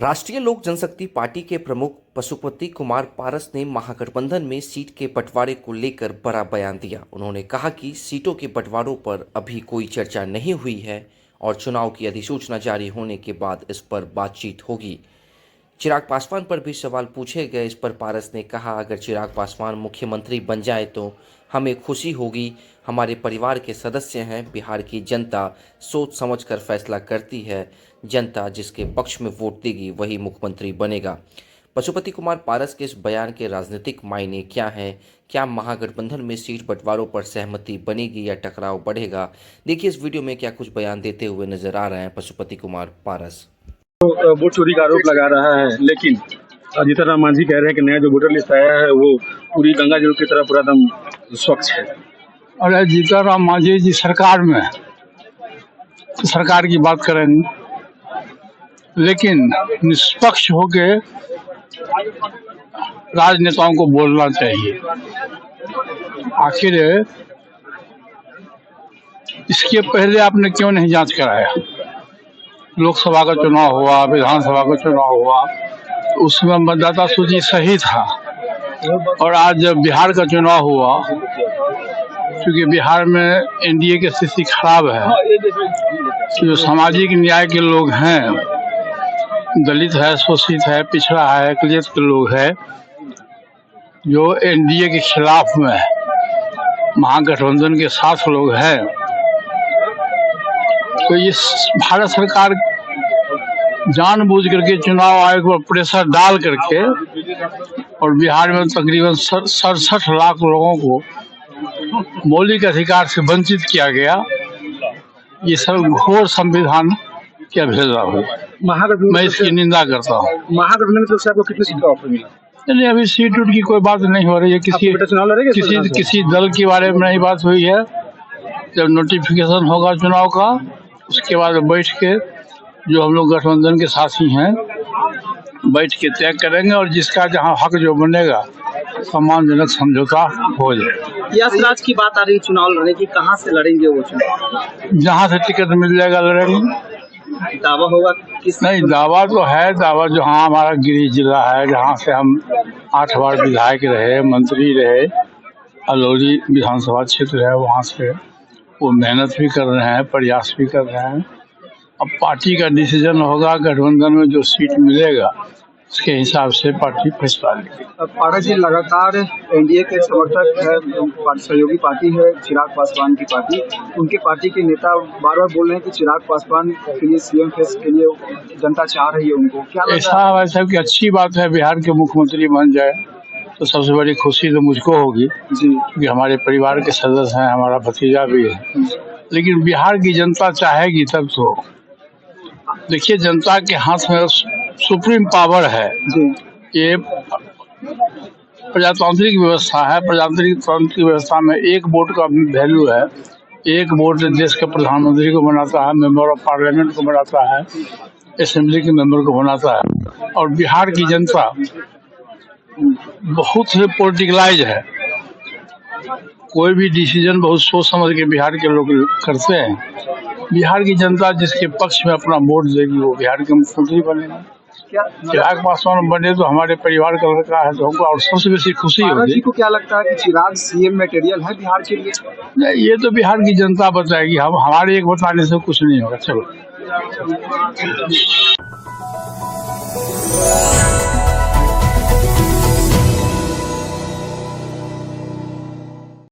राष्ट्रीय लोक जनशक्ति पार्टी के प्रमुख पशुपति कुमार पारस ने महागठबंधन में सीट के बंटवारे को लेकर बड़ा बयान दिया। उन्होंने कहा कि सीटों के बंटवारों पर अभी कोई चर्चा नहीं हुई है और चुनाव की अधिसूचना जारी होने के बाद इस पर बातचीत होगी। चिराग पासवान पर भी सवाल पूछे गए। इस पर पारस ने कहा, अगर चिराग पासवान मुख्यमंत्री बन जाए तो हमें खुशी होगी। हमारे परिवार के सदस्य हैं। बिहार की जनता सोच समझकर फैसला करती है। जनता जिसके पक्ष में वोट देगी वही मुख्यमंत्री बनेगा। पशुपति कुमार पारस के इस बयान के राजनीतिक मायने क्या हैं? क्या महागठबंधन में सीट बंटवारों पर सहमति बनेगी या टकराव बढ़ेगा? देखिए इस वीडियो में क्या कुछ बयान देते हुए नजर आ रहे हैं पशुपति कुमार पारस। वोट चोरी का आरोप लगा रहा है, लेकिन जीतन राम मांझी कह रहे हैं कि नया जो वोटर लिस्ट आया है वो पूरी गंगा जल की तरह पूरा एकदम स्वच्छ है। अरे जीतन राम मांझी जी सरकार में तो सरकार की बात करेंगे, लेकिन निष्पक्ष होके राजनेताओं को बोलना चाहिए। आखिर इसके पहले आपने क्यों नहीं जांच कराया? लोकसभा का चुनाव हुआ, विधानसभा का चुनाव हुआ, तो उसमें मतदाता सूची सही था। और आज जब बिहार का चुनाव हुआ, क्योंकि बिहार में एनडीए की स्थिति खराब है, जो सामाजिक न्याय के लोग हैं, दलित है, शोषित है, पिछड़ा है, अकलियत के लोग हैं, जो एनडीए के खिलाफ में महागठबंधन के साथ लोग हैं, तो इस भारत सरकार जानबूझ करके चुनाव आयोग पर प्रेशर डाल करके और बिहार में तकरीबन 67 लाख लोगों को मौलिक अधिकार से वंचित किया गया। ये सब घोर संविधान की अवहेलना हुई। मैं इसकी निंदा करता हूँ। महागठबंधन की तरफ से आपको कितनी सीट का ऑफर मिला? नहीं, अभी सीट उट की कोई बात नहीं हो रही है। किसी दल के बारे में नहीं बात हुई है। जब नोटिफिकेशन होगा चुनाव का, उसके बाद बैठ के जो हम लोग गठबंधन के साथी हैं बैठ के तय करेंगे और जिसका जहां हक जो बनेगा सम्मानजनक समझौता हो जाए। यश राज की बात आ रही है चुनाव लड़ने की, कहां से लड़ेंगे वो चुनाव? जहां से टिकट मिल जाएगा लड़ेंगे। दावा होगा किस? नहीं, दावा तो है। दावा जो हाँ हमारा गिरिडीह जिला है, जहाँ से हम 8 बार विधायक रहे, मंत्री रहे, अलौली विधानसभा क्षेत्र है, वहाँ से वो मेहनत भी कर रहे हैं, प्रयास भी कर रहे हैं। अब पार्टी का डिसीजन होगा, गठबंधन में जो सीट मिलेगा उसके हिसाब से पार्टी फैसला लेगी। पारस जी लगातार एनडीए के समर्थक है, सहयोगी पार्टी है चिराग पासवान की पार्टी। उनके पार्टी के नेता बार बार बोल रहे हैं कि चिराग पासवान के लिए सीएम फेस के लिए जनता चाह रही है उनको। क्या ऐसा की अच्छी बात है, बिहार के मुख्यमंत्री बन जाए तो सबसे बड़ी खुशी तो मुझको होगी जी, क्योंकि हमारे परिवार के सदस्य हैं, हमारा भतीजा भी है। लेकिन बिहार की जनता चाहेगी तब तो। देखिए, जनता के हाथ में सुप्रीम पावर है। ये प्रजातांत्रिक व्यवस्था है। प्रजातांत्रिक व्यवस्था में एक वोट का वैल्यू है। एक वोट देश के प्रधानमंत्री को बनाता है, मेंबर ऑफ पार्लियामेंट को बनाता है, असेंबली के मेंबर को बनाता है। और बिहार की जनता बहुत ही पॉलिटिकलाइज है। कोई भी डिसीजन बहुत सोच समझ के बिहार के लोग करते हैं। बिहार की जनता जिसके पक्ष में अपना वोट देगी वो बिहार के मुख्यमंत्री बनेगा। चिराग पासवान बने तो हमारे परिवार का लड़का है, तो हमको और सबसे बेसी खुशी होगी। को क्या लगता है कि चिराग सीएम मटेरियल है बिहार के लिए? नहीं, ये तो बिहार की जनता बताएगी। हम हमारे एक बताने से कुछ नहीं होगा। चलो।